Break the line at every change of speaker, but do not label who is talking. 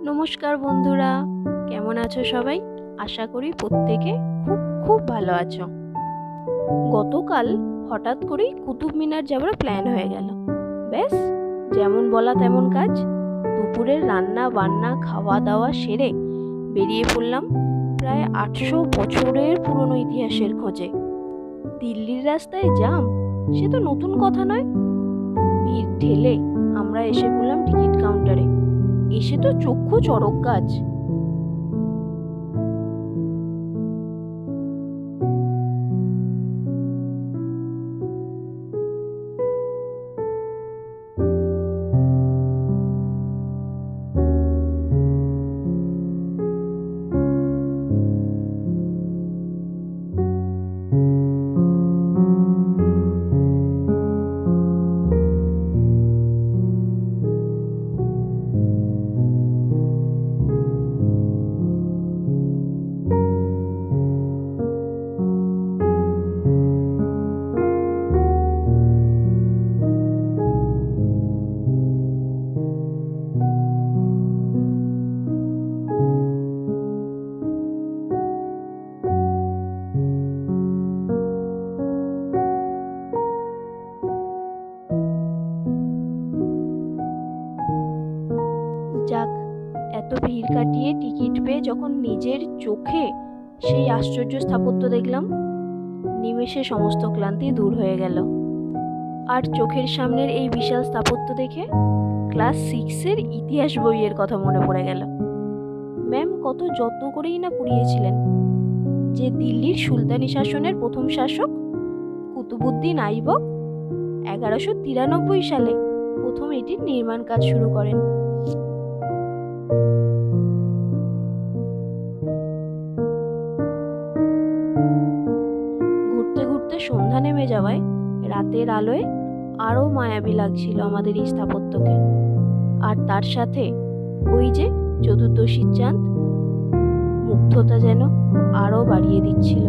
নমস্কার বন্ধুরা, কেমন আছো সবাই? আশা করি প্রত্যেকে খুব খুব ভালো আছো। গতকাল হঠাৎ করেই কুতুব মিনার যাওয়ার প্ল্যান হয়ে গেল। ব্যাস, যেমন বলা তেমন কাজ। দুপুরের রান্না বান্না খাওয়া দাওয়া সেরে বেরিয়ে পড়লাম প্রায় 800 বছরের পুরনো ইতিহাসের খোঁজে। দিল্লির রাস্তায় জ্যাম, সে তো নতুন কথা নয়। ভিড় ঠেলে আমরা এসে পড়লাম টিকিট কাউন্টারে। এসে তো চক্ষু চড়ক গাছ। যাক, এত ভিড় কাটিয়ে টিকিট পেয়ে যখন নিজের চোখে সেই আশ্চর্য স্থাপত্য দেখলাম, নিমেষে সমস্ত ক্লান্তি দূর হয়ে গেল। আর চোখের সামনের এই বিশাল স্থাপত্য দেখে ক্লাস 6-এর ইতিহাস বইয়ের কথা মনে পড়ে গেল। ম্যাম কত যত্ন করেই না পড়িয়েছিলেন যে দিল্লির সুলতানি শাসনের প্রথম শাসক কুতুবউদ্দিন আইবক 1193 সালে প্রথম এটির নির্মাণ কাজ শুরু করেন। ঘুরতে ঘুরতে সন্ধ্যা নেমে যাওয়ায় রাতের আলোয় আরো মায়াবী লাগছিল আমাদের এই স্থাপত্যকে। আর তার সাথে ওই যে চতুর্দশীর চাঁদ, মুগ্ধতা যেন আরো বাড়িয়ে দিচ্ছিল।